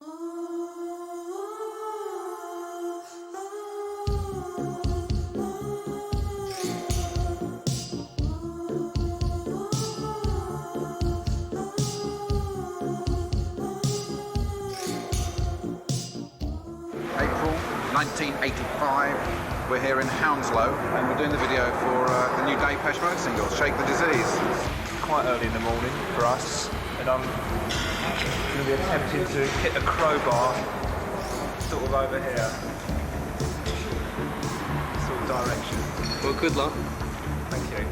April 1985, we're here in Hounslow and we're doing the video for the new Depeche Mode single, Shake the Disease. Quite early in the morning for us, and I'm going to be attempting to hit a crowbar sort of over here, sort of direction. Well, good luck. Thank you.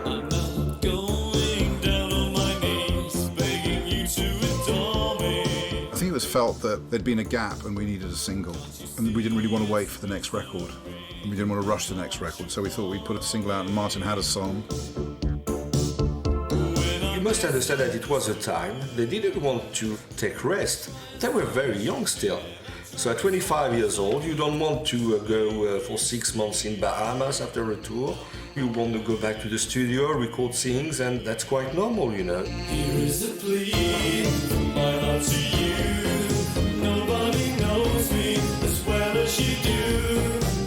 I'm not going down on my knees, begging you to adore me. I think it was felt that there'd been a gap and we needed a single, and we didn't really want to wait for the next record, and we didn't want to rush the next record, so we thought we'd put a single out, and Martin had a song. You must understand that it was a time they didn't want to take rest. They were very young still. So at 25 years old, you don't want to go for 6 months in Bahamas after a tour. You want to go back to the studio, record things, and that's quite normal, you know. Here is a plea from my heart to you. Nobody knows me as well as you do.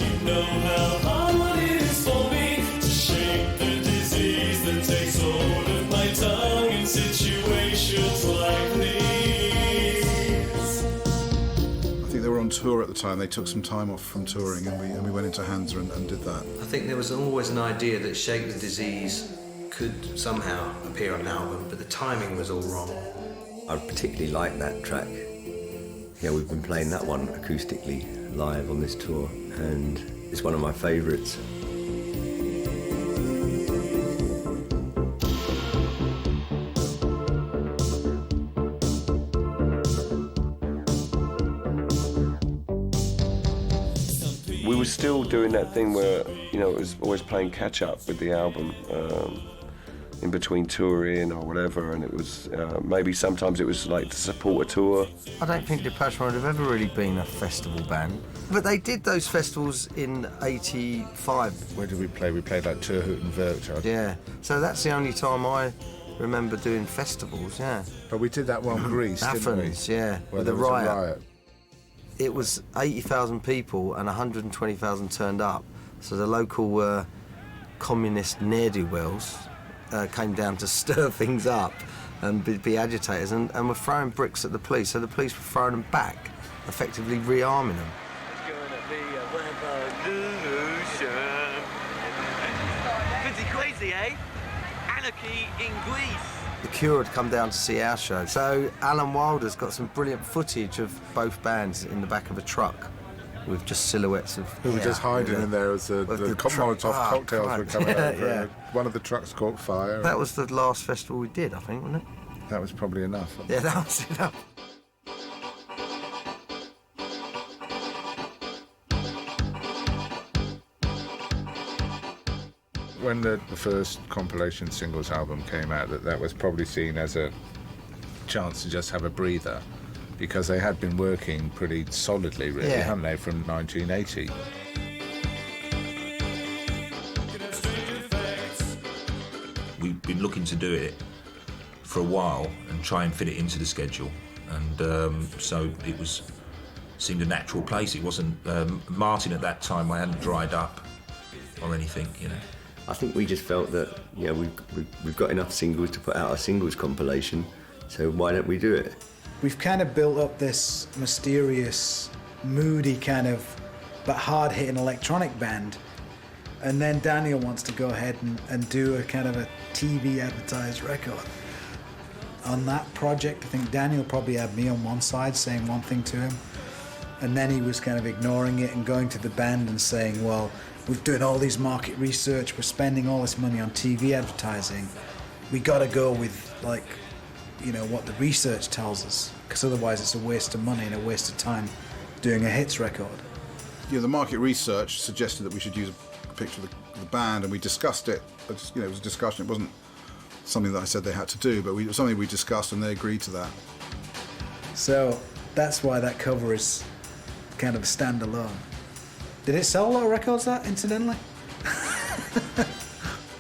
You know how hard it is for me to shake the disease that takes hold of my tongue in situations like these. I think they were on tour at the time. They took some time off from touring, and we went into Hansa and did that. I think there was always an idea that Shake the Disease could somehow appear on an album, but the timing was all wrong. I particularly like that track. Yeah, we've been playing that one acoustically live on this tour, and it's one of my favourites. We were still doing that thing where, you know, it was always playing catch up with the album in between touring or whatever, and it was maybe sometimes it was like to support a tour. I don't think Depeche Mode have ever really been a festival band, but they did those festivals in '85. Where did we play? We played like Terhut and Werk. Yeah, so that's the only time I remember doing festivals, yeah. But we did that one Greece, didn't we? Athens, yeah, Where with there a was riot. a riot. It was 80,000 people and 120,000 turned up. So the local communist ne'er-do-wells came down to stir things up and be agitators and were throwing bricks at the police. So the police were throwing them back, effectively rearming them. It's gonna be a revolution. Pretty crazy, eh? Anarchy in Greece. The Cure had come down to see our show. So Alan Wilder's got some brilliant footage of both bands in the back of a truck with just silhouettes of... We were just hiding in there as the Molotov cocktails were coming out. Yeah. One of the trucks caught fire. That was the last festival we did, I think, wasn't it? That was probably enough. Yeah, that was enough. When the first compilation singles album came out, that was probably seen as a chance to just have a breather, because they had been working pretty solidly, really, hadn't they, from 1980. We've been looking to do it for a while and try and fit it into the schedule, and so it seemed a natural place. It wasn't Martin at that time. I hadn't dried up or anything, you know. I think we just felt that, you know, we've got enough singles to put out a singles compilation, so why don't we do it? We've kind of built up this mysterious, moody kind of, but hard-hitting electronic band, and then Daniel wants to go ahead and do a kind of a TV advertised record. On that project, I think Daniel probably had me on one side saying one thing to him, and then he was kind of ignoring it and going to the band and saying, well, we're doing all these market research, we're spending all this money on TV advertising, we gotta go with, like, you know, what the research tells us, because otherwise it's a waste of money and a waste of time doing a hits record. Yeah, the market research suggested that we should use a picture of the band, and we discussed it. You know, it was a discussion. It wasn't something that I said they had to do, but it was something we discussed, and they agreed to that. So that's why that cover is kind of a standalone. Did it sell a lot of records, that, incidentally?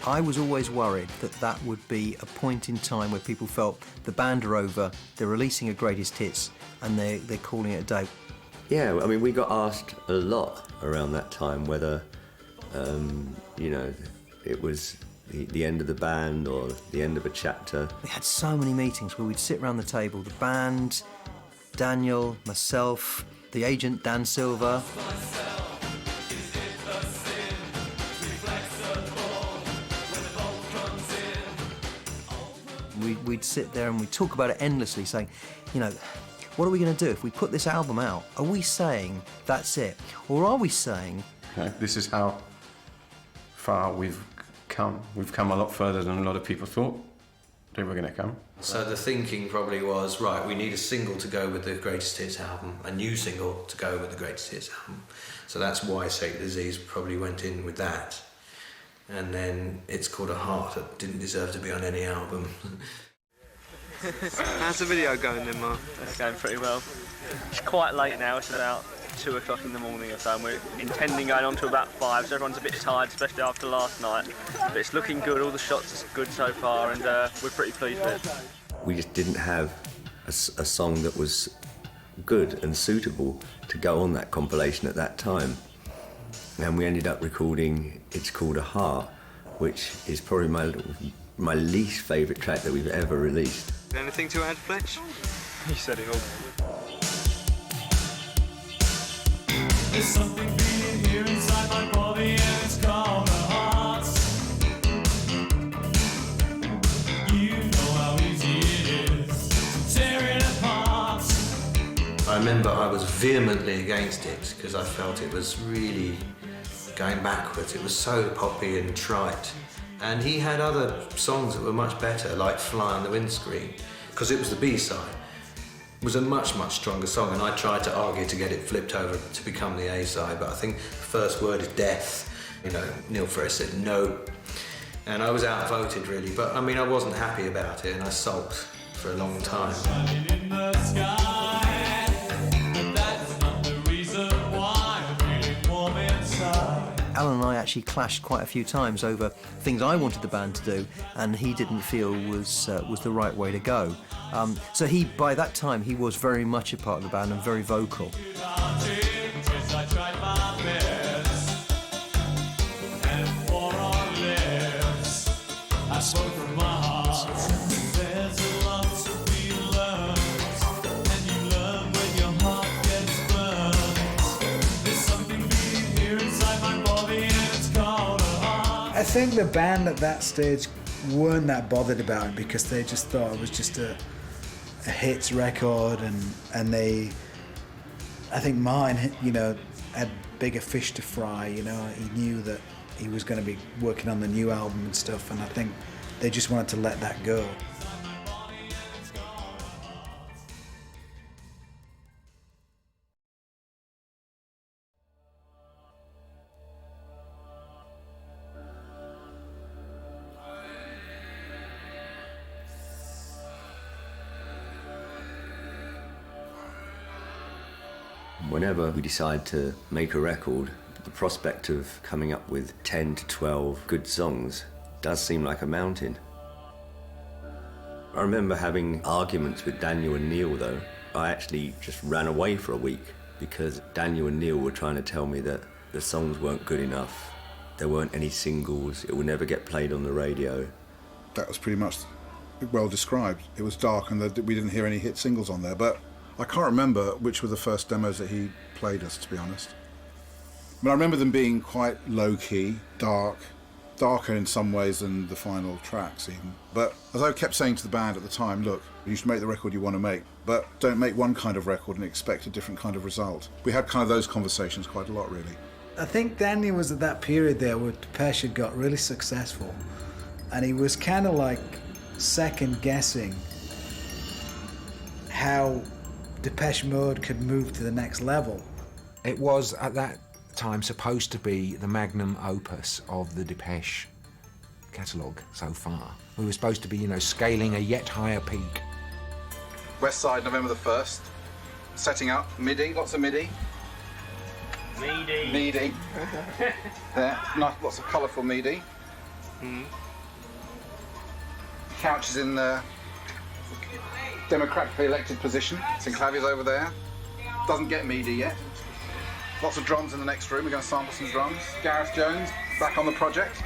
I was always worried that that would be a point in time where people felt the band are over, they're releasing a greatest hits, and they're calling it a day. Yeah, I mean, we got asked a lot around that time whether, you know, it was the end of the band or the end of a chapter. We had so many meetings where we'd sit around the table, the band, Daniel, myself, the agent Dan Silver. We'd sit there and we'd talk about it endlessly, saying, you know, what are we going to do if we put this album out? Are we saying that's it? Or are we saying... Okay, this is how far we've come. We've come a lot further than a lot of people thought they were going to come. So the thinking probably was, right, we need a single to go with the greatest hits album, a new single to go with the greatest hits album. So that's why Shake the Disease probably went in with that. And then It's Called a Heart, that didn't deserve to be on any album. How's the video going then, Mark? It's going pretty well. It's quite late now, it's about 2 o'clock in the morning or so, and we're intending going on to about 5, so everyone's a bit tired, especially after last night. But it's looking good, all the shots are good so far, and we're pretty pleased with it. We just didn't have a song that was good and suitable to go on that compilation at that time. And we ended up recording It's Called a Heart, which is probably my least favourite track that we've ever released. Anything to add, Fletch? You said it all. There's something beating here inside my body and it's called a heart. You know how easy it is to tear it apart. I remember I was vehemently against it because I felt it was really going backwards. It was so poppy and trite. And he had other songs that were much better, like Fly on the Windscreen, because it was the B-side. It was a much, much stronger song, and I tried to argue to get it flipped over to become the A-side, but I think the first word is death. You know, Neil Ferris said no, and I was outvoted really, but I mean, I wasn't happy about it, and I sulked for a long time. Alan and I actually clashed quite a few times over things I wanted the band to do, and he didn't feel was the right way to go. So by that time, he was very much a part of the band and very vocal. I think the band at that stage weren't that bothered about it because they just thought it was just a hits record, and they, I think mine, you know, had bigger fish to fry. You know, he knew that he was going to be working on the new album and stuff, and I think they just wanted to let that go. Whenever we decide to make a record, the prospect of coming up with 10 to 12 good songs does seem like a mountain. I remember having arguments with Daniel and Neil though. I actually just ran away for a week because Daniel and Neil were trying to tell me that the songs weren't good enough, there weren't any singles, it would never get played on the radio. That was pretty much well described. It was dark and we didn't hear any hit singles on there, but I can't remember which were the first demos that he played us, to be honest. But I remember them being quite low-key, darker in some ways than the final tracks even. But as I kept saying to the band at the time, look, you should make the record you want to make, but don't make one kind of record and expect a different kind of result. We had kind of those conversations quite a lot, really. I think Danny was at that period there where Depeche had got really successful, and he was kind of like second-guessing how Depeche Mode could move to the next level. It was at that time supposed to be the magnum opus of the Depeche catalogue so far. We were supposed to be, you know, scaling a yet higher peak. West Side, November the 1st. Setting up, MIDI, lots of MIDI. MIDI. MIDI. There, nice, lots of colourful MIDI. Couch is in the democratically elected position. Synclavier's over there. Doesn't get meaty yet. Lots of drums in the next room. We're going to sample some drums. Gareth Jones back on the project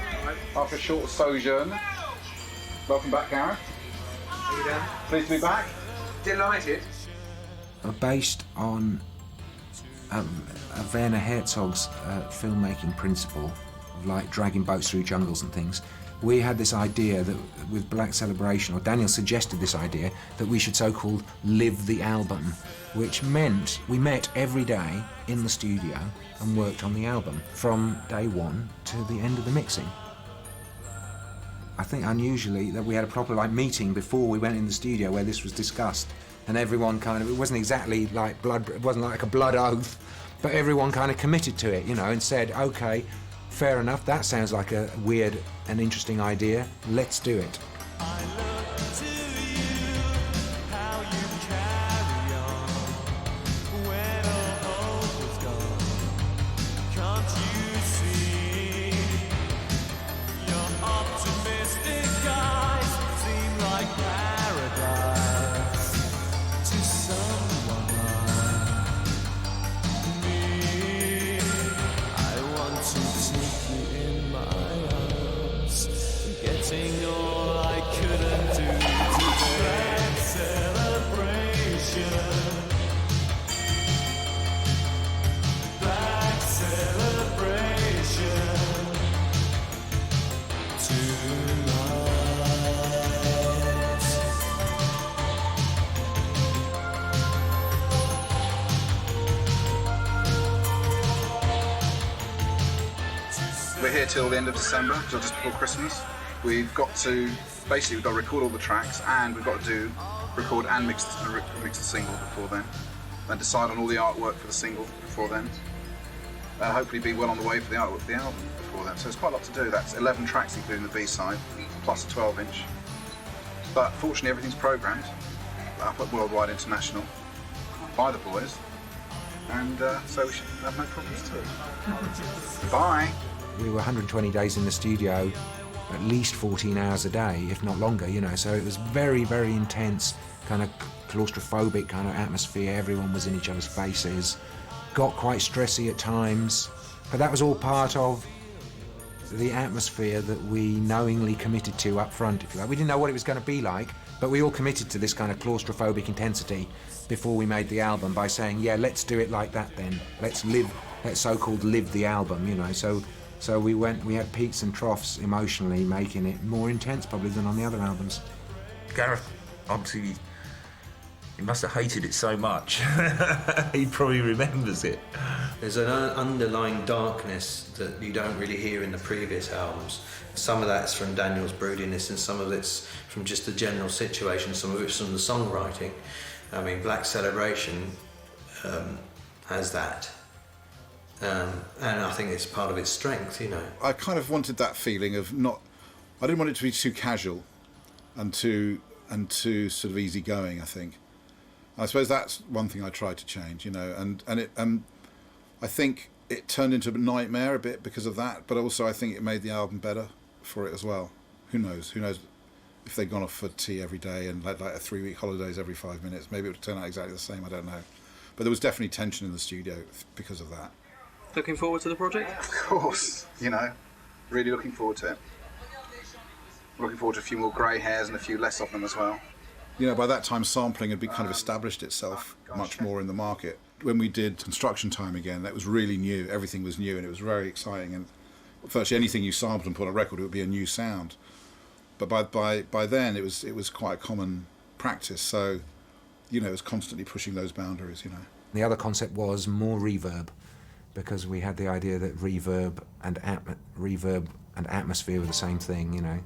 after a short sojourn. Welcome back, Gareth. How you doing? Pleased to be back. Delighted. Based on Werner Herzog's filmmaking principle of like dragging boats through jungles and things, we had this idea that with Black Celebration, or Daniel suggested this idea, that we should so-called live the album, which meant we met every day in the studio and worked on the album from day one to the end of the mixing. I think unusually that we had a proper like meeting before we went in the studio where this was discussed, and everyone kind of, it wasn't exactly like blood, it wasn't like a blood oath, but everyone kind of committed to it, you know, and said, okay, fair enough, that sounds like a weird and interesting idea, let's do it. We're here till the end of December, till just before Christmas. We've got to record all the tracks, and we've got to record and mix the single before then, and decide on all the artwork for the single before then. Hopefully be well on the way for the artwork for the album before then. So there's quite a lot to do. That's 11 tracks including the B-side, plus a 12-inch. But fortunately everything's programmed, up at Worldwide International, by the boys, and so we should have no problems too. Bye! We were 120 days in the studio, at least 14 hours a day, if not longer, you know, so it was very, very intense, kind of claustrophobic kind of atmosphere. Everyone was in each other's faces, got quite stressy at times, but that was all part of the atmosphere that we knowingly committed to up front, if you like. We didn't know what it was going to be like, but we all committed to this kind of claustrophobic intensity before we made the album by saying, yeah, let's do it like that then. Let's so-called live the album, you know. So we had peaks and troughs emotionally, making it more intense probably than on the other albums. Gareth, obviously, he must have hated it so much. He probably remembers it. There's an underlying darkness that you don't really hear in the previous albums. Some of that's from Daniel's broodiness, and some of it's from just the general situation, some of it's from the songwriting. I mean, Black Celebration has that. And I think it's part of its strength, you know. I kind of wanted that feeling of I didn't want it to be too casual and too sort of easygoing, I think. I suppose that's one thing I tried to change, you know, and I think it turned into a nightmare a bit because of that, but also I think it made the album better for it as well. Who knows if they'd gone off for tea every day and like a 3-week holidays every 5 minutes, maybe it would turn out exactly the same, I don't know. But there was definitely tension in the studio because of that. Looking forward to the project? Of course, you know, really looking forward to it. Looking forward to a few more grey hairs and a few less of them as well. You know, by that time sampling had kind of established itself much more in the market. When we did Construction Time again, that was really new, everything was new and it was very exciting, and virtually anything you sampled and put on a record, it would be a new sound. But by then it was quite a common practice, so, you know, it was constantly pushing those boundaries, you know. The other concept was more reverb, because we had the idea that reverb and atmosphere were the same thing, you know.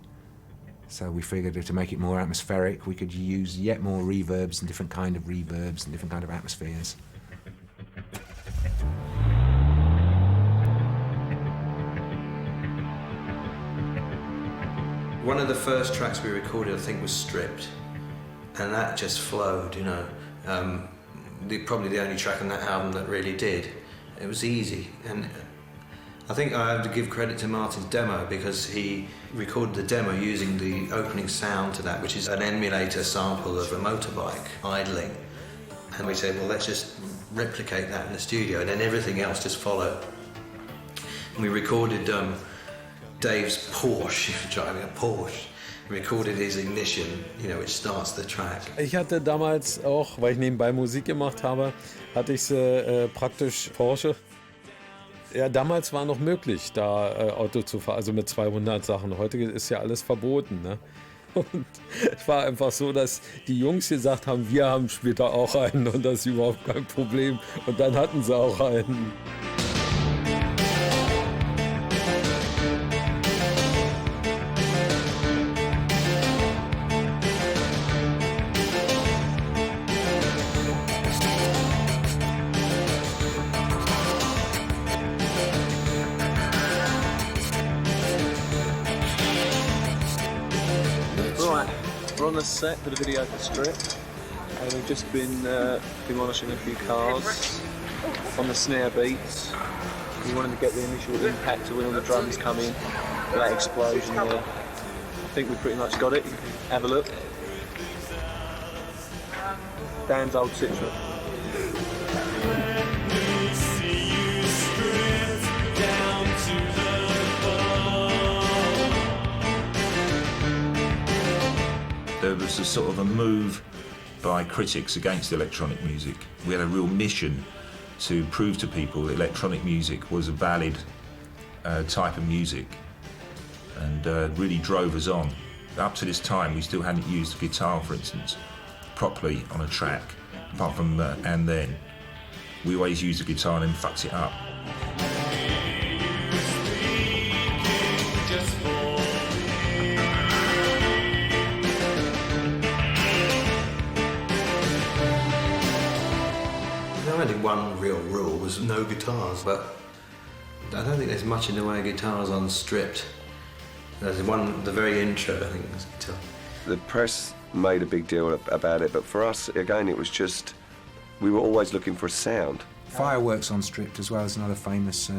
So we figured that to make it more atmospheric, we could use yet more reverbs and different kind of reverbs and different kind of atmospheres. One of the first tracks we recorded, I think, was Stripped, and that just flowed, you know. Probably the only track on that album that really did. It was easy, and I think I have to give credit to Martin's demo because he recorded the demo using the opening sound to that, which is an emulator sample of a motorbike idling. And we said, well, let's just replicate that in the studio, and then everything else just followed. And we recorded Dave's Porsche, driving a Porsche. We recorded his ignition, which starts the track. Ich hatte damals auch, weil ich nebenbei Musik gemacht habe, hatte ich praktisch Porsche. Ja, damals war noch möglich, da Auto zu fahren, also mit 200 Sachen. Heute ist ja alles verboten, ne? Und es war einfach so, dass die Jungs gesagt haben, wir haben später auch einen und das ist überhaupt kein Problem. Und dann hatten sie auch einen. We're on the set for the video for Strip, and we've just been demolishing a few cars on the snare beats. We wanted to get the initial impact of when all the drums come in, that explosion there. I think we've pretty much got it. You can have a look. Dan's old Citroen. There was a sort of a move by critics against electronic music. We had a real mission to prove to people that electronic music was a valid type of music, and really drove us on. Up to this time, we still hadn't used the guitar, for instance, properly on a track, apart from And Then. We always used the guitar and then fucked it up. Only one real rule was no guitars, but I don't think there's much in the way of guitars on Stripped. There's one, the very intro, I think, was guitar. The press made a big deal about it, but for us, again, it was just, we were always looking for a sound. Fireworks on Stripped as well as another famous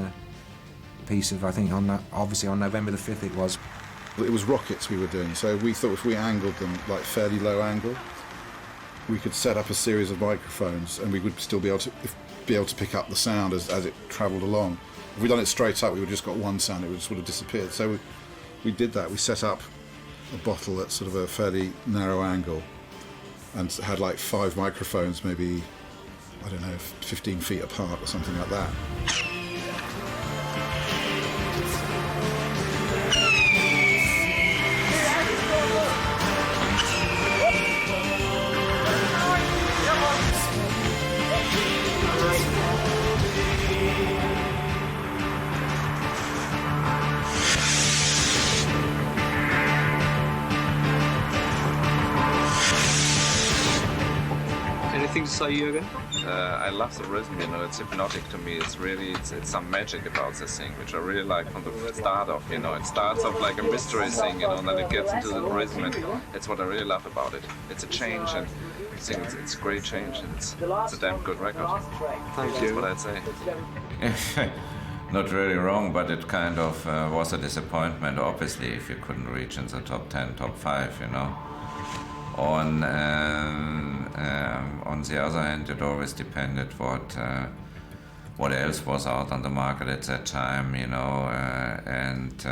piece of, I think, obviously on November the 5th it was. It was rockets we were doing, so we thought if we angled them like fairly low angle, we could set up a series of microphones and we would still be able to pick up the sound as it travelled along. If we'd done it straight up, we would have just got one sound, it would just would have disappeared. So we did that. We set up a bottle at sort of a fairly narrow angle and had like 5 microphones, maybe, I don't know, 15 feet apart or something like that. Anything to say, Jürgen? I love the rhythm, it's hypnotic to me. It's some magic about this thing, which I really like from the start off, It starts off like a mystery thing, and then it gets into the rhythm, and it's what I really love about it. It's a change, and I think it's a great change, and it's a damn good record. Thank you. That's what I'd say. Not really wrong, but it kind of was a disappointment, obviously, if you couldn't reach in the top 10, top 5, On the other hand, it always depended what else was out on the market at that time, and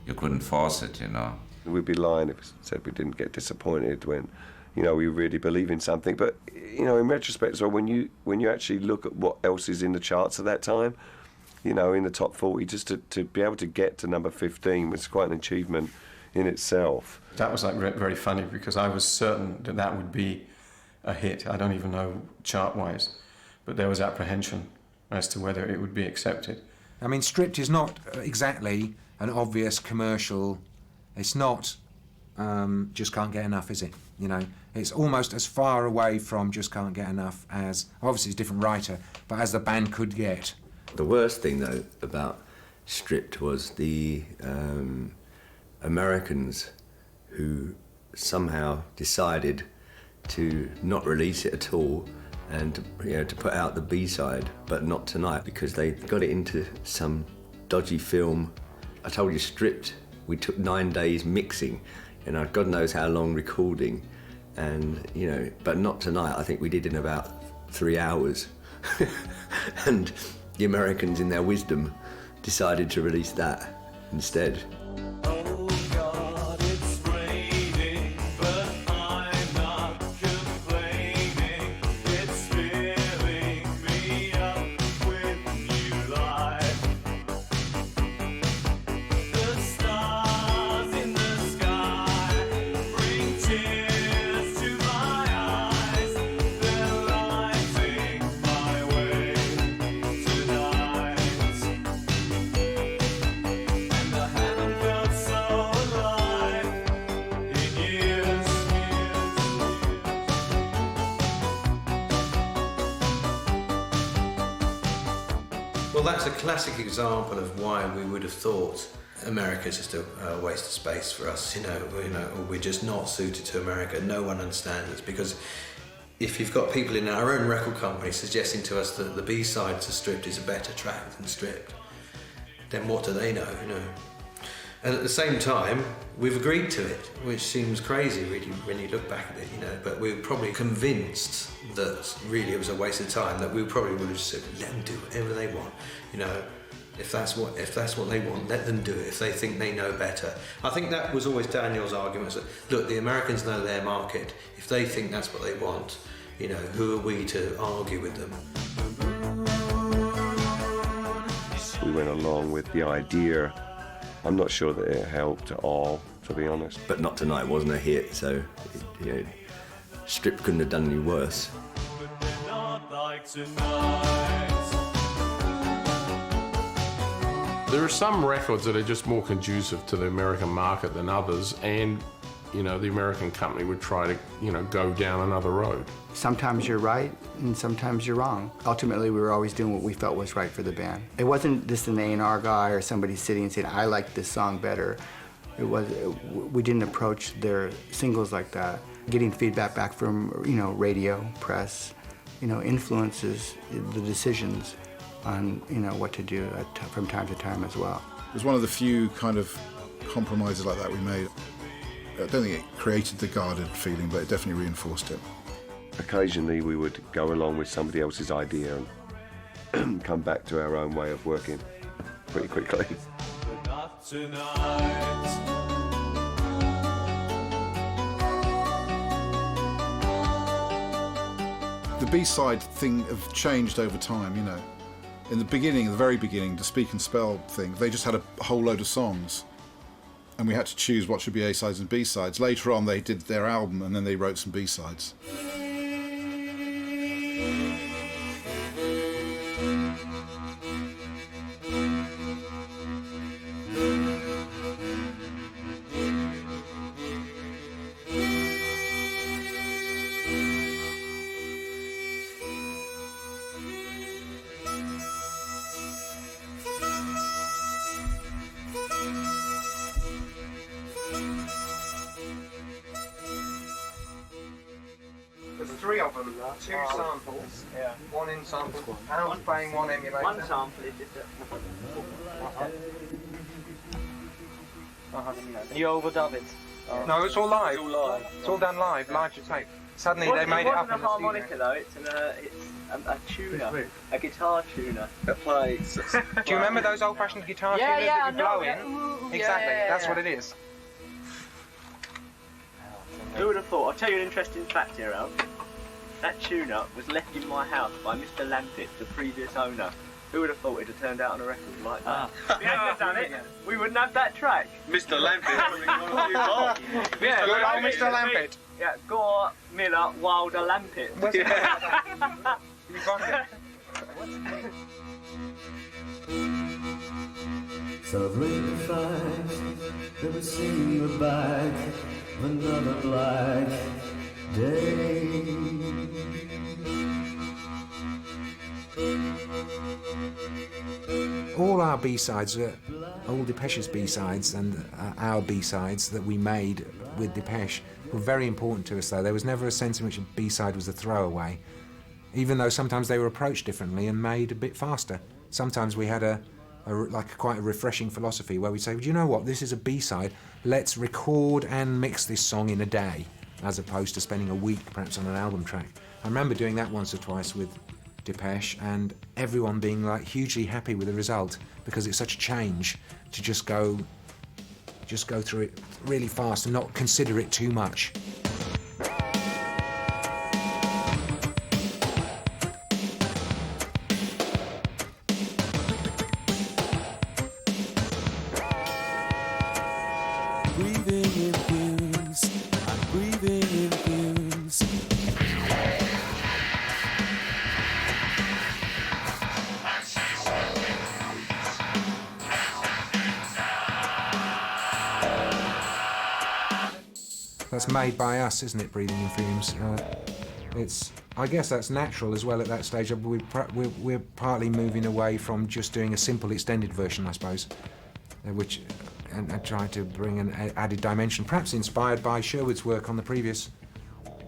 you couldn't force it, We'd be lying if we said we didn't get disappointed when, we really believe in something. But, in retrospect as well, when you actually look at what else is in the charts at that time, in the top 40, just to be able to get to number 15 was quite an achievement in itself. That was very funny because I was certain that would be a hit. I don't even know chart-wise, but there was apprehension as to whether it would be accepted. I mean, Stripped is not exactly an obvious commercial. It's not Just Can't Get Enough, is it? It's almost as far away from Just Can't Get Enough as, obviously it's a different writer, but as the band could get. The worst thing, though, about Stripped was the Americans who somehow decided to not release it at all and to put out the B-side, but not tonight, because they got it into some dodgy film. I told you, stripped. We took 9 days mixing, and God knows how long recording, and but Not Tonight. I think we did in about 3 hours, and the Americans, in their wisdom, decided to release that instead. Well, that's a classic example of why we would have thought America's just a waste of space for us. Or we're just not suited to America. No one understands us, because if you've got people in our own record company suggesting to us that the B-side to Stripped is a better track than Stripped, then what do they know? And at the same time, we've agreed to it, which seems crazy really when you look back at it, but we were probably convinced that really it was a waste of time, that we probably would have just said, let them do whatever they want. If that's what they want, let them do it. If they think they know better. I think that was always Daniel's argument, that look, the Americans know their market. If they think that's what they want, who are we to argue with them? We went along with the idea. I'm not sure that it helped at all, to be honest. But Not Tonight wasn't a hit, so Stripped couldn't have done any worse. There are some records that are just more conducive to the American market than others, and the American company would try to go down another road. Sometimes you're right and sometimes you're wrong. Ultimately, we were always doing what we felt was right for the band. It wasn't just an A&R guy or somebody sitting and saying, I like this song better. We didn't approach their singles like that. Getting feedback back from radio, press, influences the decisions on what to do from time to time as well. It was one of the few kind of compromises like that we made. I don't think it created the guarded feeling, but it definitely reinforced it. Occasionally we would go along with somebody else's idea and come back to our own way of working pretty quickly. The B-side thing have changed over time, In the beginning, the very beginning, the Speak and Spell thing, they just had a whole load of songs, and we had to choose what should be A-sides and B-sides. Later on, they did their album, and then they wrote some B-sides. There's 3 of them, 2 samples, one in sample, Alan's playing one emulator. One sample is just you overdub it? No, it's all live. It's all done live to tape. Suddenly they made it up in the harmonica though, it's a tuner, a guitar tuner that plays. Do you remember those old-fashioned guitar tuners that you blow in? Exactly, that's what it is. Who would have thought? I'll tell you an interesting fact here, Al. That tune-up was left in my house by Mr. Lampett, the previous owner. Who would have thought it had turned out on a record like that? If we hadn't have done it, we wouldn't have that track. Mr. Lampett. Yeah, good old Mr. Lampett. Yeah, Gore, Miller, Wilder, Lampett. You got it. So ring the flags, never seen the back of another black day. All our B-sides, all Depeche's B-sides and our B-sides that we made with Depeche were very important to us though. There was never a sense in which a B-side was a throwaway, even though sometimes they were approached differently and made a bit faster. Sometimes we had a quite a refreshing philosophy where we say, well, you know what, this is a B-side, let's record and mix this song in a day, as opposed to spending a week perhaps on an album track. I remember doing that once or twice with Depeche, and everyone being like hugely happy with the result, because it's such a change to just go through it really fast and not consider it too much. That's made by us, isn't it, breathing in fumes? I guess that's natural as well at that stage. We're partly moving away from just doing a simple extended version, I suppose, and trying to bring an added dimension, perhaps inspired by Sherwood's work on the previous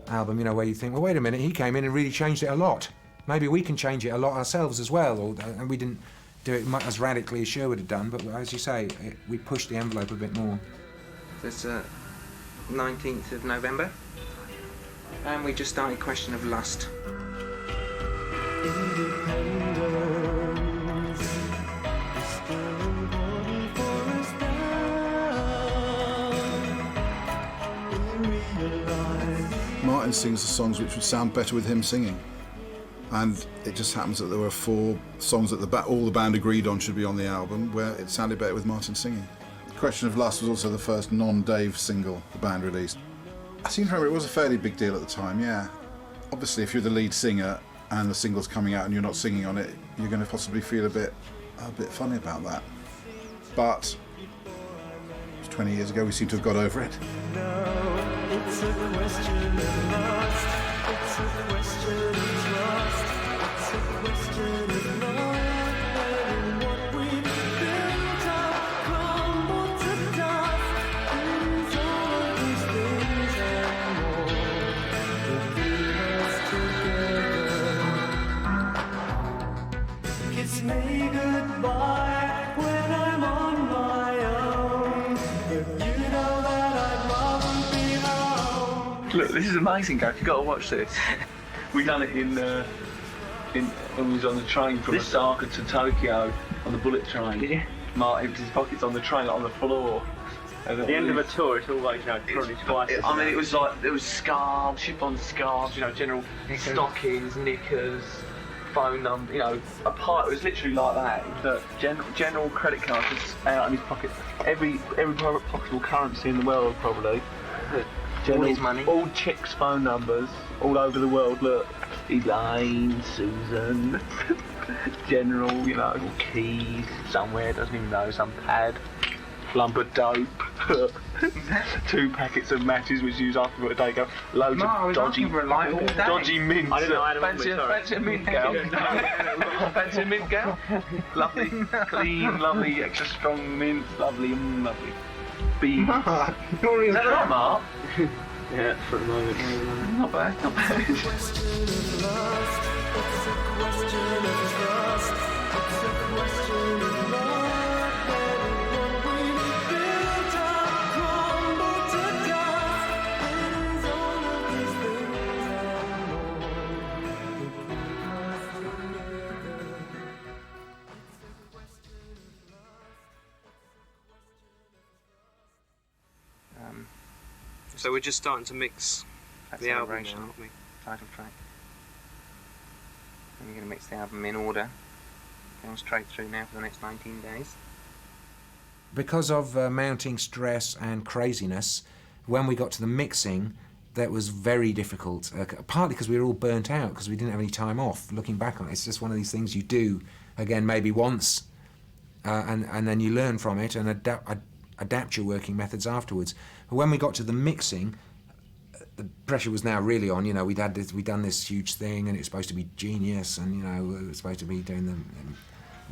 album, where you think, well, wait a minute, he came in and really changed it a lot. Maybe we can change it a lot ourselves as well, and we didn't do it as radically as Sherwood had done, but as you say, we pushed the envelope a bit more. There's 19th of November, and we just started Question of Lust. Martin sings the songs which would sound better with him singing, and it just happens that there were 4 songs that all the band agreed on should be on the album, where it sounded better with Martin singing. Question of Lust was also the first non-Dave single the band released. I seem to remember it was a fairly big deal at the time, yeah. Obviously, if you're the lead singer and the single's coming out and you're not singing on it, you're going to possibly feel a bit funny about that. But 20 years ago, we seem to have got over it. It's a question of lust. It's a question of trust. It's a question of love. And what we've built up crumble to dust. It is all of these things and more that bring us together. Kiss me goodbye when I'm on my own. But you know that I'd rather be home. Look, this is amazing, Gareth. You've got to watch this. We done it in when we was on the train from Osaka to Tokyo on the bullet train. Did you? Mark emptied his pockets on the train, like on the floor. At the end of a tour, it's always, probably twice. I mean, it was like, there was scarves, ship-on scarves, general stockings, knickers, phone number, a part. It was literally like that. The general credit card was out in his pocket. Every possible currency in the world, probably. All his money. All chicks' phone numbers all over the world. Look, Elaine, Susan, General, keys somewhere, doesn't even know, some pad, lump of dope, 2 packets of matches which you use after a day ago, loads of dodgy mints. I didn't know I had fancy a mint gal. Fancy a mint gal? Lovely, clean, lovely, extra strong mint, lovely. Beans. Is that right, Mark? Yeah, for the moment. Not bad, not bad. It's a question of lust. It's a question of trust. It's a question of love. And what we built up crumble to dust. It is all of these things and more that keep us together. So we're just starting to mix the album now, aren't we? Title track. And we're going to mix the album in order, going straight through now for the next 19 days. Because of mounting stress and craziness, when we got to the mixing, that was very difficult. Partly because we were all burnt out, because we didn't have any time off. Looking back on it, it's just one of these things you do, again, maybe once, and then you learn from it and adapt your working methods afterwards. But when we got to the mixing, the pressure was now really on. We'd done this huge thing, and it's supposed to be genius, and we were supposed to be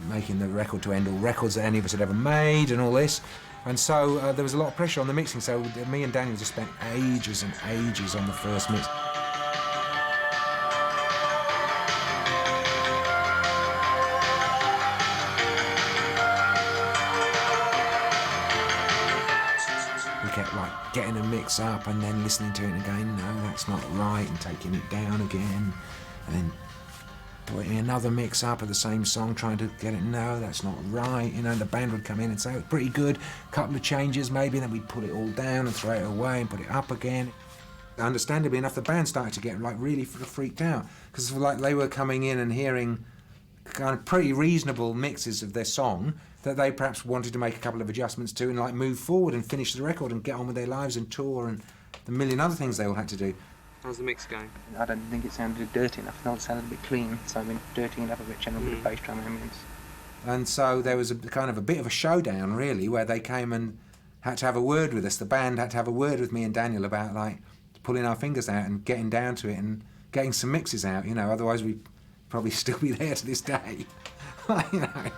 making the record to end all records that any of us had ever made, and all this. And so there was a lot of pressure on the mixing. So me and Daniel just spent ages and ages on the first mix. kept like getting a mix up and then listening to it and going, no, that's not right, and taking it down again, and then putting another mix up of the same song, trying to get it, no, that's not right. You know, the band would come in and say, it's pretty good, couple of changes maybe, and then we'd put it all down and throw it away and put it up again. Understandably enough, the band started to get like really freaked out, because like they were coming in and hearing kind of pretty reasonable mixes of their song that they perhaps wanted to make a couple of adjustments to and like move forward and finish the record and get on with their lives and tour and the million other things they all had to do. How's the mix going? I don't think it sounded dirty enough. I thought it sounded a bit clean, so I've been dirtying it up a bit, changing a bit of bass drum elements. And so there was a kind of a bit of a showdown, really, where they came and had to have a word with us. The band had to have a word with me and Daniel about like pulling our fingers out and getting down to it and getting some mixes out, you know, otherwise we'd probably still be there to this day. You know.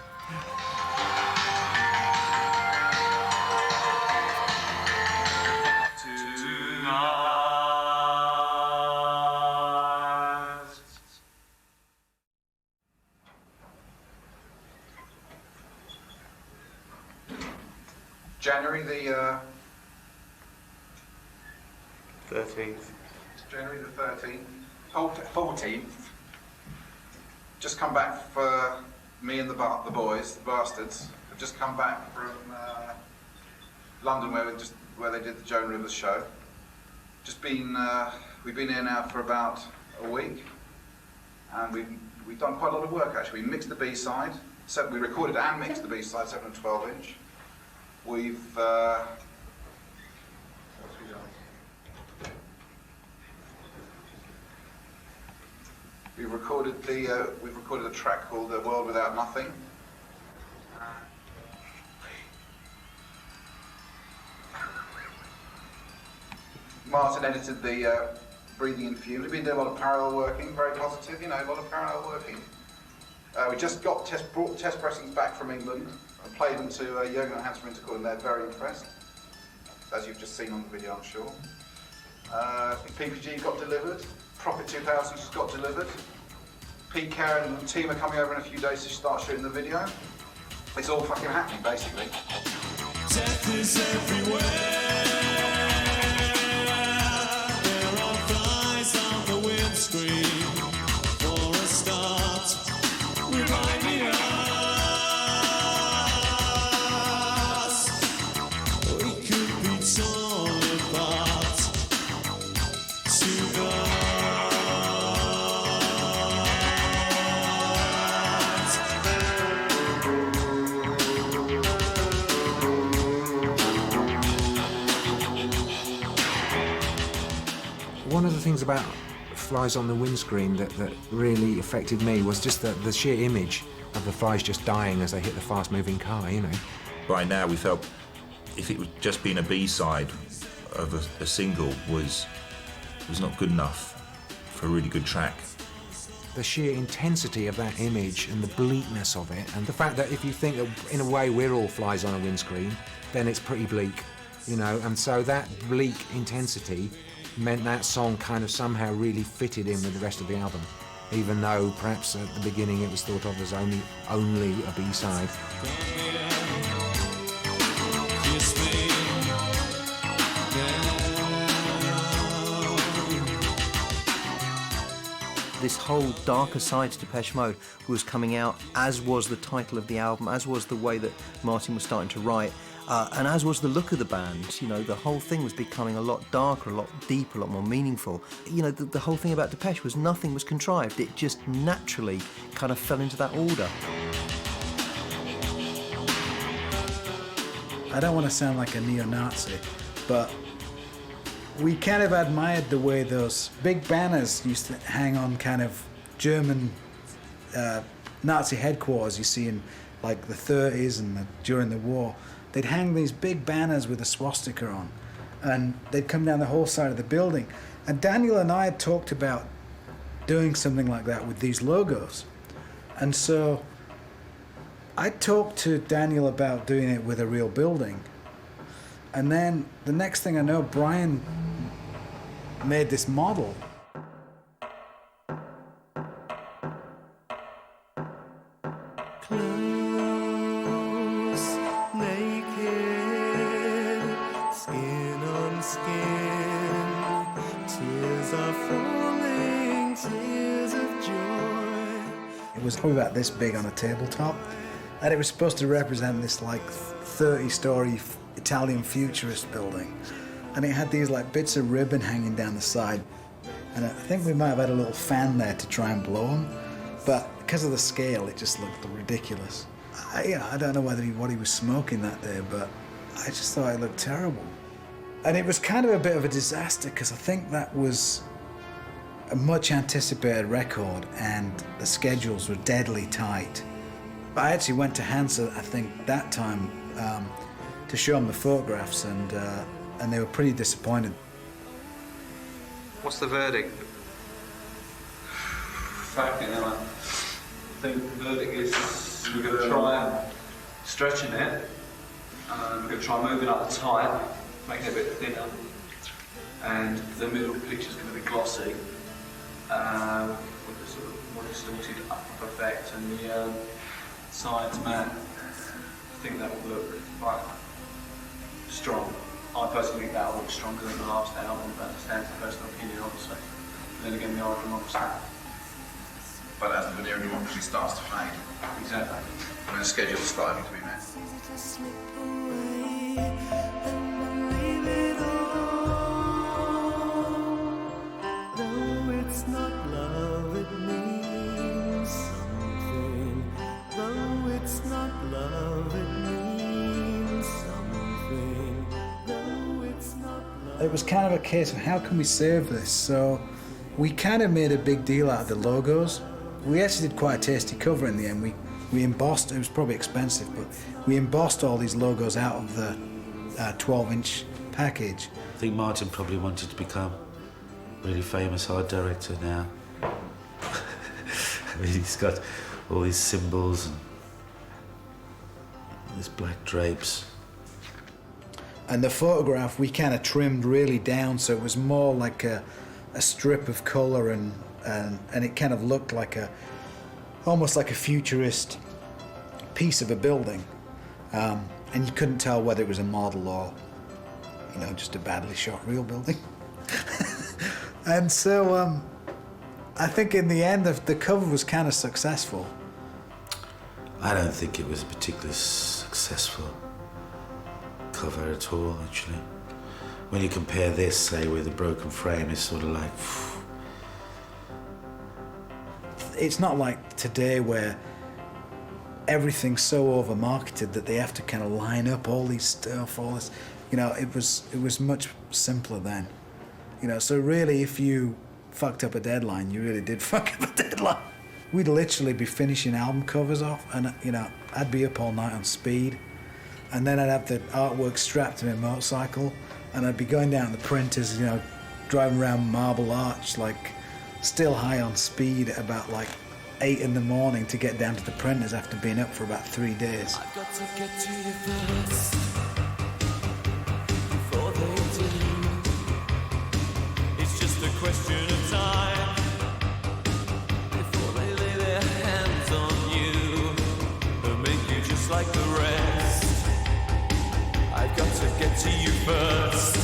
January the 13th. January the 13th, 14th. Just come back for me and the boys, the bastards. Have just come back from London, where they did the Joan Rivers show. Just been we've been here now for about a week, and we've done quite a lot of work actually. We mixed the B-side, we recorded and mixed the B-side 7 and 12 inch. We've we've recorded a track called "The World Without Nothing." Martin edited the Breathing in Fumes. We've been doing a lot of parallel working, very positive, you know, a lot of parallel working. We just brought test pressings back from England and played them to Jürgen and Hans Winterkorn, and they're very impressed, as you've just seen on the video, I'm sure. PPG got delivered, Prophet 2000 just got delivered. Pete, Karen and the team are coming over in a few days to start shooting the video. It's all fucking happening, basically. Death is everywhere. There are flies on the windscreen. For a start, remind me us. We could be torn apart tonight. One of the things about Flies on the Windscreen that really affected me was just the sheer image of the flies just dying as they hit the fast-moving car, you know. By now we felt if it was just being a B-side of a single was not good enough for a really good track. The sheer intensity of that image and the bleakness of it, and the fact that if you think that in a way we're all flies on a windscreen, then it's pretty bleak, you know, and so that bleak intensity meant that song kind of somehow really fitted in with the rest of the album, even though perhaps at the beginning it was thought of as only a B-side. This whole darker side to Depeche Mode was coming out, as was the title of the album, as was the way that Martin was starting to write, and as was the look of the band. You know, the whole thing was becoming a lot darker, a lot deeper, a lot more meaningful. You know, the whole thing about Depeche was nothing was contrived. It just naturally kind of fell into that order. I don't want to sound like a neo-Nazi, but we kind of admired the way those big banners used to hang on kind of German Nazi headquarters you see in like the 30s and during the war. They'd hang these big banners with a swastika on, and they'd come down the whole side of the building. And Daniel and I had talked about doing something like that with these logos. And so I talked to Daniel about doing it with a real building. And then the next thing I know, Brian made this model. Close, naked, skin It was probably about this big on a tabletop, and it was supposed to represent this like 30-story Italian futurist building, and it had these like bits of ribbon hanging down the side, and I think we might have had a little fan there to try and blow them, but because of the scale it just looked ridiculous. I don't know what he was smoking that day, but I just thought it looked terrible. And it was kind of a bit of a disaster because I think that was a much anticipated record and the schedules were deadly tight. I actually went to Hansa, I think, that time to show them the photographs, and they were pretty disappointed. What's the verdict? Frankly, I think the verdict is we're going to try stretching it, and we're going to try moving up the type, making it a bit thinner, and the middle picture's going to be glossy, with a sort of more distorted up effect, and the sides matte. I think that will look quite strong. I personally think that will look stronger than the last album, but that's a personal opinion, obviously. But then again, the art democracy. But as the video democracy starts to fade. Exactly. When the schedule's starting to be met. Though it's not love, it means something. Though it's not love, it means something. Though it's not love. It was kind of a case of how can we save this? So we kind of made a big deal out of the logos. We actually did quite a tasty cover in the end. We embossed, it was probably expensive, but we embossed all these logos out of the 12-inch package. I think Martin probably wanted to become a really famous art director now. I mean, he's got all these symbols and these black drapes. And the photograph we kind of trimmed really down, so it was more like a strip of colour, and it kind of looked like almost like a futurist piece of a building, and you couldn't tell whether it was a model or, just a badly shot real building. And so I think in the end the cover was kind of successful. I don't think it was a particularly successful cover at all, actually. When you compare this, say, with a broken frame, it's sort of like... It's not like today where everything's so over-marketed that they have to kind of line up all these stuff, all this. It was much simpler then. So really, if you fucked up a deadline, you really did fuck up a deadline. We'd literally be finishing album covers off, and I'd be up all night on speed, and then I'd have the artwork strapped to my motorcycle, and I'd be going down to the printers, driving around Marble Arch, like still high on speed, about like 8 in the morning to get down to the printers after being up for about 3 days. I've got to get to you first, before they do. It's just a question of time, before they lay their hands on you and make you just like the rest. I've got to get to you first.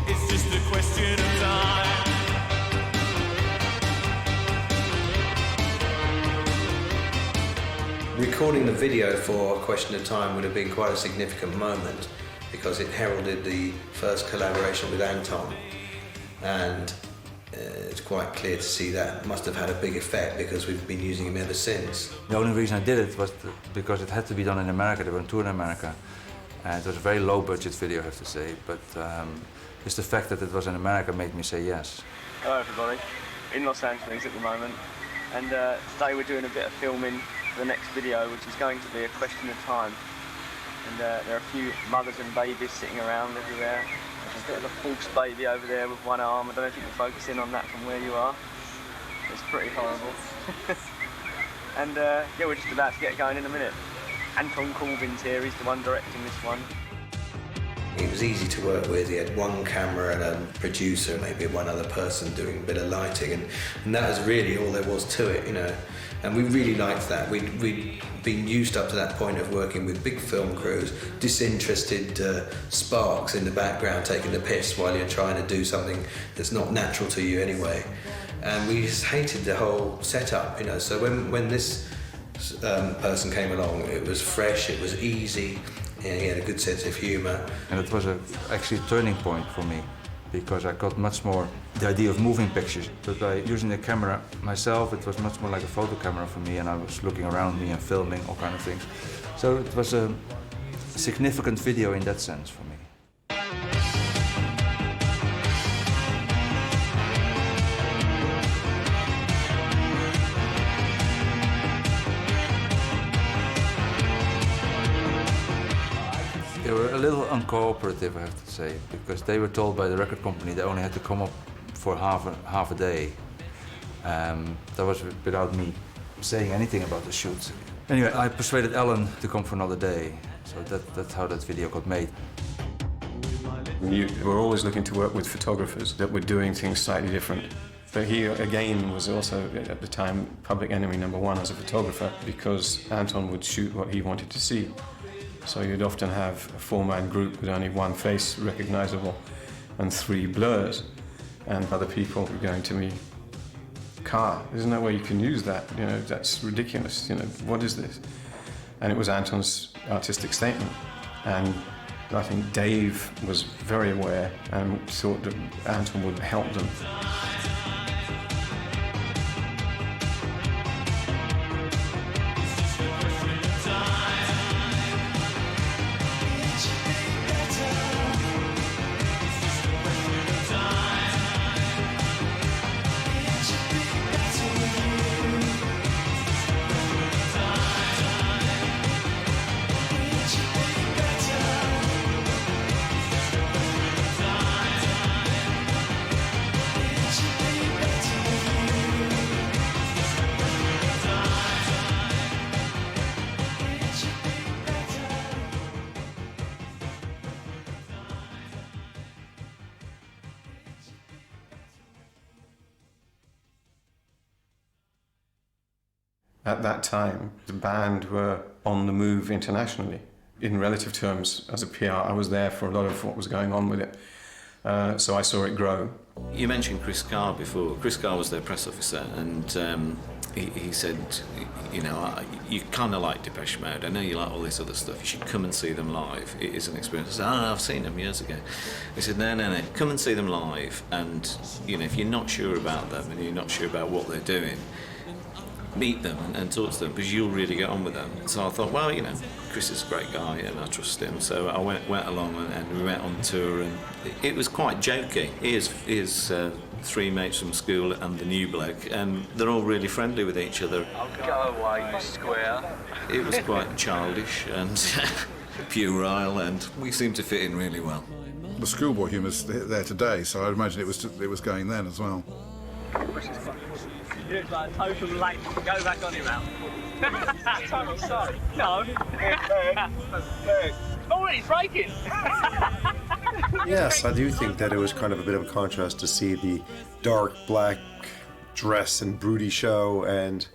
It's just a question of time. Recording the video for A Question of Time would have been quite a significant moment because it heralded the first collaboration with Anton, and it's quite clear to see that must have had a big effect because we've been using him ever since. The only reason I did it was because it had to be done in America. They were on tour in America, and it was a very low-budget video, I have to say, but just the fact that it was in America made me say yes. Hello everybody, in Los Angeles at the moment, and today we're doing a bit of filming for the next video, which is going to be A Question of Time. And there are a few mothers and babies sitting around everywhere. There's a bit of a false baby over there with one arm. I don't know if you can focus in on that from where you are. It's pretty horrible. And yeah, we're just about to get going in a minute. Anton Corbin's here, he's the one directing this one. He was easy to work with. He had one camera and a producer, maybe one other person doing a bit of lighting, and that was really all there was to it, And we really liked that. We'd been used up to that point of working with big film crews, disinterested sparks in the background taking the piss while you're trying to do something that's not natural to you anyway. and we just hated the whole setup, you know. So when this person came along, it was fresh, it was easy, and he had a good sense of humour. And it was actually a turning point for me, because I got much more the idea of moving pictures. But by using the camera myself, it was much more like a photo camera for me, and I was looking around me and filming all kind of things. So it was a significant video in that sense for me. They were a little uncooperative, I have to say, because they were told by the record company they only had to come up for half a day. That was without me saying anything about the shoot. Anyway, I persuaded Alan to come for another day, so that's how that video got made. We were always looking to work with photographers that were doing things slightly different. But he, again, was also, at the time, public enemy #1 as a photographer, because Anton would shoot what he wanted to see. So you'd often have a 4-man group with only one face recognizable and 3 blurs, and other people were going to me, "Car, isn't that where you can use that? You know, that's ridiculous. You know, what is this?" And it was Anton's artistic statement. And I think Dave was very aware and thought that Anton would help them. At that time, the band were on the move internationally. In relative terms, as a PR, I was there for a lot of what was going on with it. So I saw it grow. You mentioned Chris Carr before. Chris Carr was their press officer, and he said, you know, you kind of like Depeche Mode. I know you like all this other stuff. You should come and see them live. It is an experience. I said, "Oh, I've seen them years ago." He said, no, come and see them live. And, you know, if you're not sure about them and you're not sure about what they're doing, meet them and talk to them, because you'll really get on with them. So I thought, well, you know, Chris is a great guy and I trust him. So I went along and we went on tour, and it was quite jokey. Here's 3 mates from school and the new bloke, and they're all really friendly with each other. I'll go away, you square. It was quite childish and puerile, and we seemed to fit in really well. The schoolboy humour's there today, so I'd imagine it was going then as well. It's like total late. Go back on him now. Sorry. No. Oh, he's breaking. Yes, I do think that it was kind of a bit of a contrast to see the dark black dress and broody show and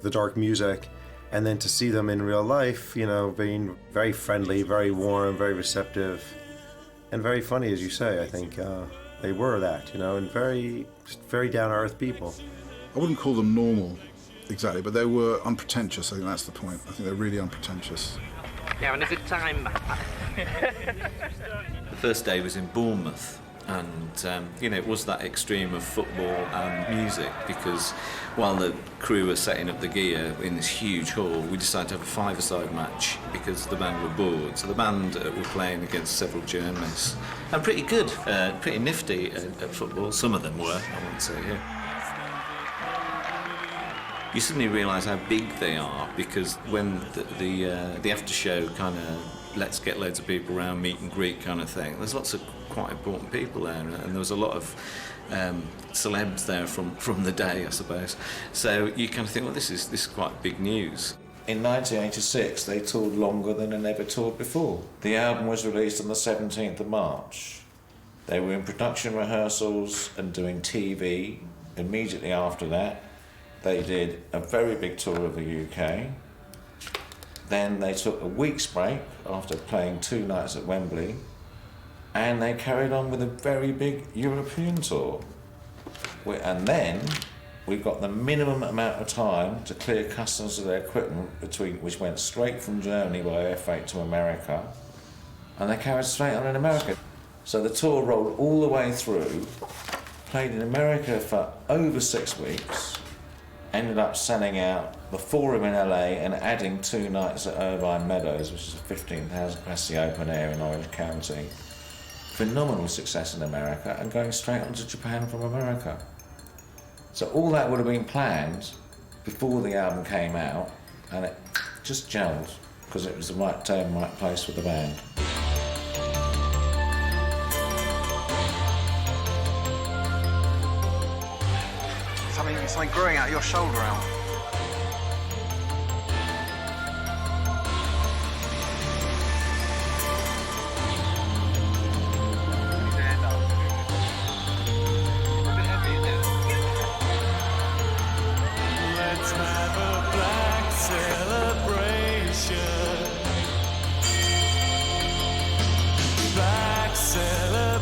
the dark music, and then to see them in real life, you know, being very friendly, very warm, very receptive, and very funny, as you say. I think they were that, you know, and very down-to-earth people. I wouldn't call them normal, exactly, but they were unpretentious. I think that's the point. I think they're really unpretentious. You're having a good time. The first day was in Bournemouth, and you know, it was that extreme of football and music, because while the crew were setting up the gear in this huge hall, we decided to have a five-a-side match because the band were bored. So the band were playing against several journalists, and pretty good, pretty nifty at football. Some of them were, I wouldn't say here. You suddenly realise how big they are, because when the after show kind of let's get loads of people around, meet and greet kind of thing, there's lots of quite important people there, and there was a lot of celebs there from the day, I suppose. So you kind of think, well, this is quite big news. In 1986, they toured longer than they never toured before. The album was released on the 17th of March. They were in production rehearsals and doing TV. Immediately after that, they did a very big tour of the UK. Then they took a week's break after playing 2 nights at Wembley, and they carried on with a very big European tour. And then We got the minimum amount of time to clear customs of their equipment, which went straight from Germany by air freight to America, and they carried straight on in America. So the tour rolled all the way through, played in America for over 6 weeks, ended up selling out the Forum in LA and adding 2 nights at Irvine Meadows, which is a 15,000 capacity open air in Orange County. Phenomenal success in America, and going straight on to Japan from America. So all that would have been planned before the album came out, and it just gelled because it was the right time, right place for the band. Something growing out of your shoulder, Al. Let's have a black celebration. Black celebration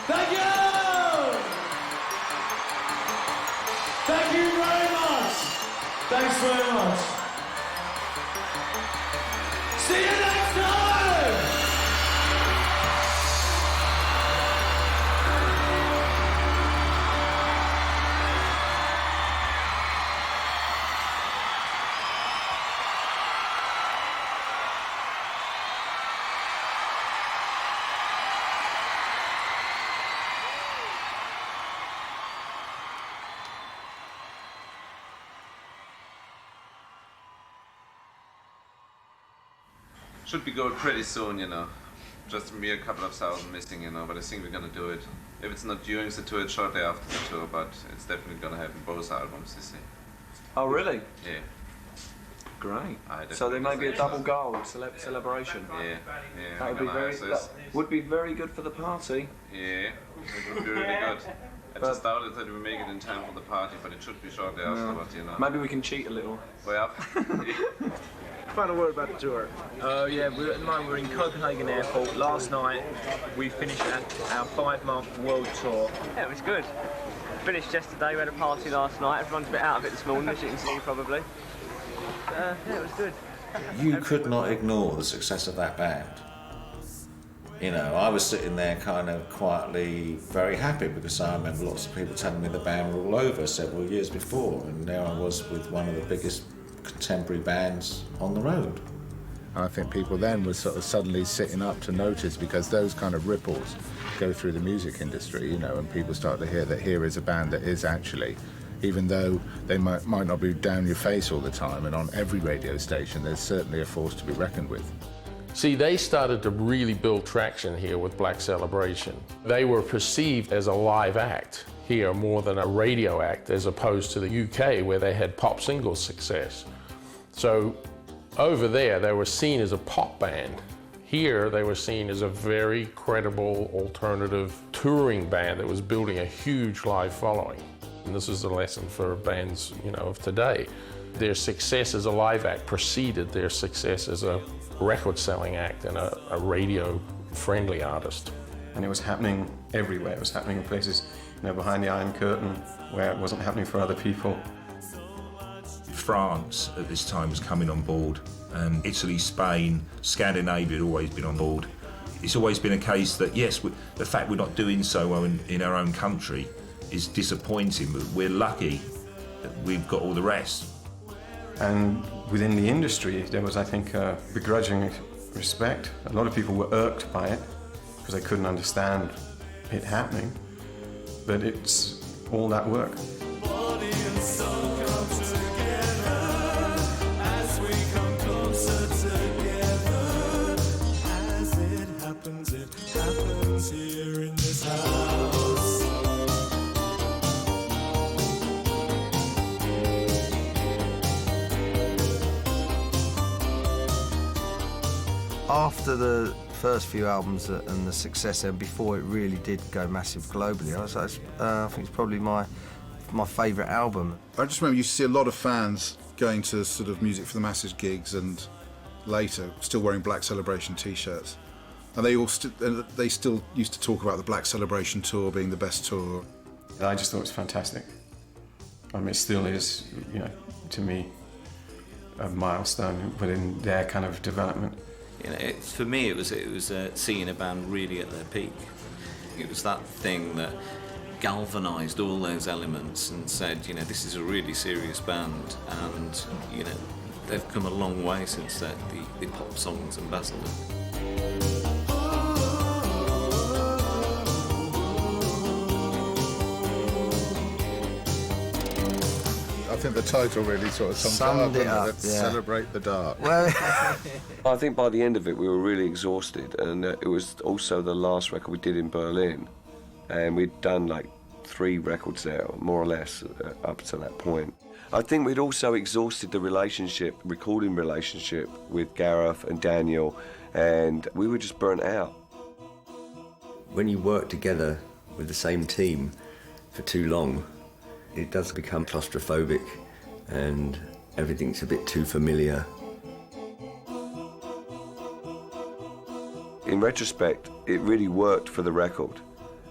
Thank you! Thank you very much. Thanks very much. See you next time! Should be good pretty soon, you know. just a mere couple of thousand missing, you know, but I think we're gonna do it. If it's not during the tour, it's shortly after the tour, but it's definitely gonna happen both albums, you see. Oh, really? Yeah. Great. I So there may be a definitely double think goal celebration. Yeah, That would be that would be very good for the party. Yeah, it would be really good. I just doubted that we make it in time for the party, but it should be shortly afterwards, you know. Maybe we can cheat a little. Well, Final word about the tour. Yeah, at the moment we're in Copenhagen Airport. Last night we finished our 5-month world tour. Yeah, it was good. Finished yesterday, we had a party last night. Everyone's a bit out of it this morning, as you can see probably. Yeah, it was good. You could not ignore the success of that band. You know, I was sitting there kind of quietly very happy because I remember lots of people telling me the band were all over several years before, and there I was with one of the biggest contemporary bands on the road. I think people then were sort of suddenly sitting up to notice, because those kind of ripples go through the music industry, you know, and people start to hear that here is a band that is actually, even though they might not be down your face all the time and on every radio station, there's certainly a force to be reckoned with. See, they started to really build traction here with Black Celebration. They were perceived as a live act here more than a radio act, as opposed to the UK where they had pop single success. So over there, they were seen as a pop band. Here, they were seen as a very credible alternative touring band that was building a huge live following. And this is a lesson for bands, you know, of today. Their success as a live act preceded their success as a record-selling act and a radio-friendly artist. And it was happening everywhere. It was happening in places, you know, behind the Iron Curtain, where it wasn't happening for other people. France at this time was coming on board, and Italy, Spain, Scandinavia had always been on board. It's always been a case that, yes, the fact we're not doing so well in our own country is disappointing, but we're lucky that we've got all the rest. And within the industry, there was, I think, a begrudging respect. A lot of people were irked by it because they couldn't understand it happening, but it's all that work. Here in this house. After the first few albums and the success, and before it really did go massive globally, I think it's probably my favourite album. I just remember you see a lot of fans going to sort of Music for the Masses gigs and later still wearing Black Celebration t-shirts. And they still used to talk about the Black Celebration tour being the best tour. I just thought it was fantastic. I mean, it still is, you know, to me, a milestone within their kind of development. You know, for me, it was seeing a band really at their peak. It was that thing that galvanised all those elements and said, you know, this is a really serious band, and you know, they've come a long way since the pop songs ambassador. I think the title really sort of summed it up. Let's celebrate the dark. Well, I think by the end of it we were really exhausted, and it was also the last record we did in Berlin, and we'd done like 3 records there, more or less, up to that point. I think we'd also exhausted the recording relationship with Gareth and Daniel, and we were just burnt out. When you work together with the same team for too long, it does become claustrophobic and everything's a bit too familiar. In retrospect, it really worked for the record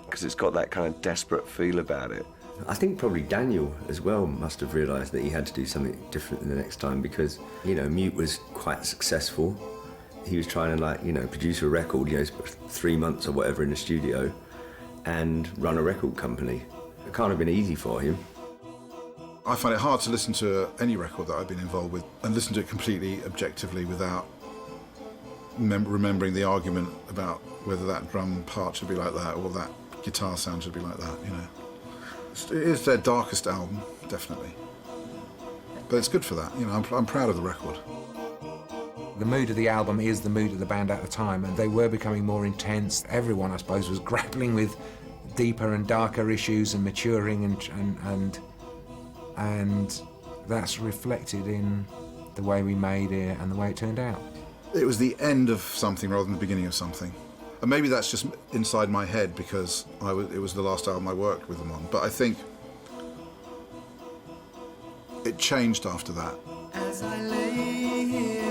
because it's got that kind of desperate feel about it. I think probably Daniel as well must have realised that he had to do something different the next time because, you know, Mute was quite successful. He was trying to, like, you know, produce a record, you know, 3 months or whatever in the studio and run a record company. It can't have been easy for him. I find it hard to listen to any record that I've been involved with and listen to it completely objectively without remembering the argument about whether that drum part should be like that or that guitar sound should be like that, you know. It is their darkest album, definitely. But it's good for that, you know, I'm proud of the record. The mood of the album is the mood of the band at the time, and they were becoming more intense. Everyone, I suppose, was grappling with deeper and darker issues and maturing, and that's reflected in the way we made it and the way it turned out. It was the end of something rather than the beginning of something. And maybe that's just inside my head because it was the last album I worked with them on. But I think it changed after that. As I lay here